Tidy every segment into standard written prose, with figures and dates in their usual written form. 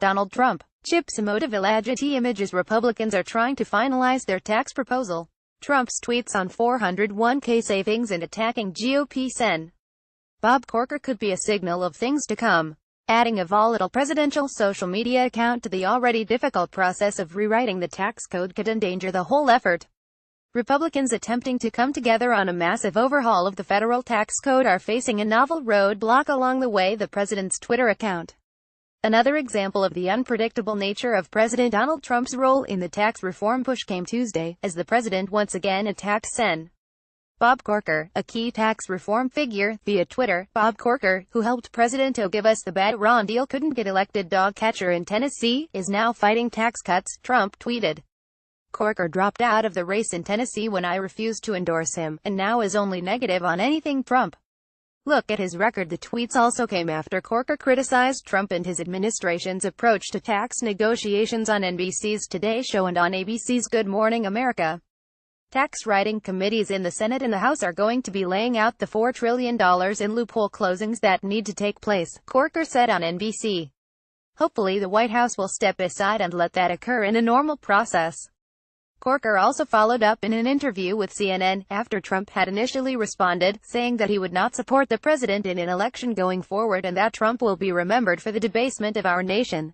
Donald Trump. Chip SomodevillaGetty Images Republicans are trying to finalize their tax proposal. Trump's tweets on 401k savings and attacking GOP Sen. Bob Corker could be a signal of things to come. Adding a volatile presidential social media account to the already difficult process of rewriting the tax code could endanger the whole effort. Republicans attempting to come together on a massive overhaul of the federal tax code are facing a novel roadblock along the way: the president's Twitter account. Another example of the unpredictable nature of President Donald Trump's role in the tax reform push came Tuesday, as the president once again attacked Sen. Bob Corker, a key tax reform figure, via Twitter. Bob Corker, who helped President O give us the bad Ron deal, couldn't get elected dog catcher in Tennessee, is now fighting tax cuts, Trump tweeted. Corker dropped out of the race in Tennessee when I refused to endorse him, and now is only negative on anything Trump. Look at his record. The tweets also came after Corker criticized Trump and his administration's approach to tax negotiations on NBC's Today Show and on ABC's Good Morning America. Tax writing committees in the Senate and the House are going to be laying out the $4 trillion in loophole closings that need to take place, Corker said on NBC. Hopefully the White House will step aside and let that occur in a normal process. Corker also followed up in an interview with CNN, after Trump had initially responded, saying that he would not support the president in an election going forward and that Trump will be remembered for the debasement of our nation.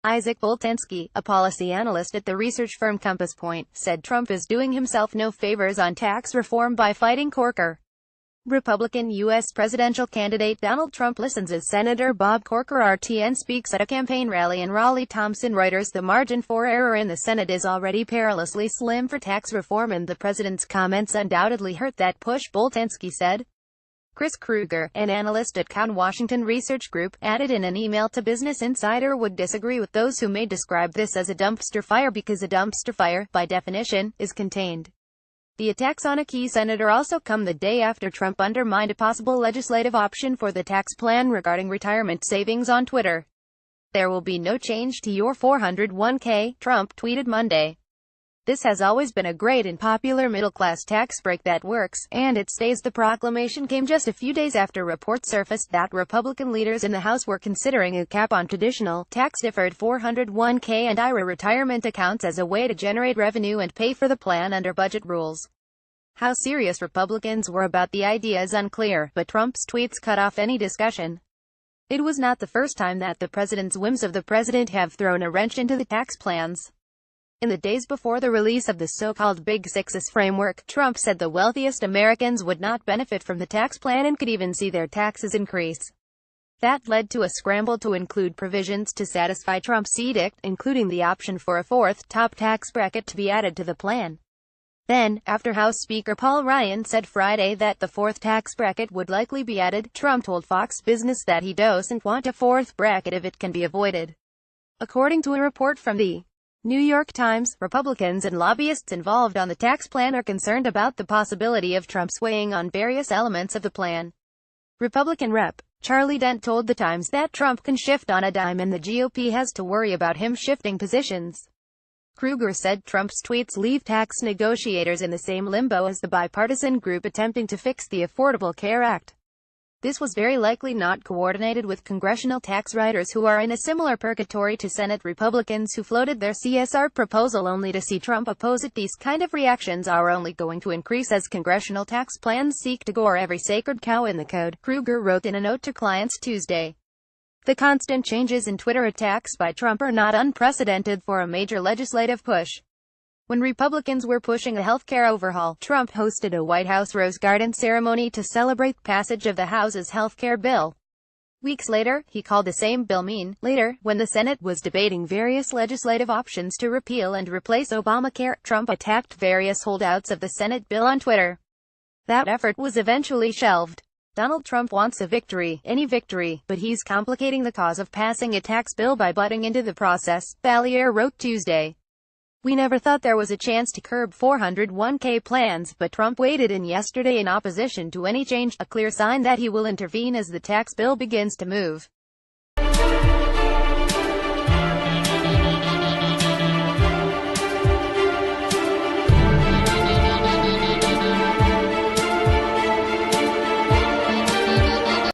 Isaac Boltanski, a policy analyst at the research firm Compass Point, said Trump is doing himself no favors on tax reform by fighting Corker. Republican U.S. presidential candidate Donald Trump listens as Senator Bob Corker RTN speaks at a campaign rally in Raleigh. Thomson Reuters. The margin for error in the Senate is already perilously slim for tax reform, and the president's comments undoubtedly hurt that push, Boltanski said. Chris Krueger, an analyst at Cowen Washington Research Group, added in an email to Business Insider, would disagree with those who may describe this as a dumpster fire, because a dumpster fire, by definition, is contained. The attacks on a key senator also come the day after Trump undermined a possible legislative option for the tax plan regarding retirement savings on Twitter. There will be no change to your 401k, Trump tweeted Monday. This has always been a great and popular middle-class tax break that works, and it stays. The proclamation came just a few days after reports surfaced that Republican leaders in the House were considering a cap on traditional, tax-deferred 401k and IRA retirement accounts as a way to generate revenue and pay for the plan under budget rules. How serious Republicans were about the idea is unclear, but Trump's tweets cut off any discussion. It was not the first time that the president's whims of the president have thrown a wrench into the tax plans. In the days before the release of the so-called Big Six's framework, Trump said the wealthiest Americans would not benefit from the tax plan and could even see their taxes increase. That led to a scramble to include provisions to satisfy Trump's edict, including the option for a fourth, top tax bracket to be added to the plan. Then, after House Speaker Paul Ryan said Friday that the fourth tax bracket would likely be added, Trump told Fox Business that he doesn't want a fourth bracket if it can be avoided. According to a report from the New York Times, Republicans and lobbyists involved on the tax plan are concerned about the possibility of Trump swaying on various elements of the plan. Republican Rep. Charlie Dent told the Times that Trump can shift on a dime and the GOP has to worry about him shifting positions. Krueger said Trump's tweets leave tax negotiators in the same limbo as the bipartisan group attempting to fix the Affordable Care Act. This was very likely not coordinated with congressional tax writers who are in a similar purgatory to Senate Republicans who floated their CSR proposal only to see Trump oppose it. These kind of reactions are only going to increase as congressional tax plans seek to gore every sacred cow in the code, Krueger wrote in a note to clients Tuesday. The constant changes in Twitter attacks by Trump are not unprecedented for a major legislative push. When Republicans were pushing a healthcare overhaul, Trump hosted a White House Rose Garden ceremony to celebrate passage of the House's healthcare bill. Weeks later, he called the same bill mean. Later, when the Senate was debating various legislative options to repeal and replace Obamacare, Trump attacked various holdouts of the Senate bill on Twitter. That effort was eventually shelved. Donald Trump wants a victory, any victory, but he's complicating the cause of passing a tax bill by butting into the process, Valier wrote Tuesday. We never thought there was a chance to curb 401k plans, but Trump waded in yesterday in opposition to any change, a clear sign that he will intervene as the tax bill begins to move.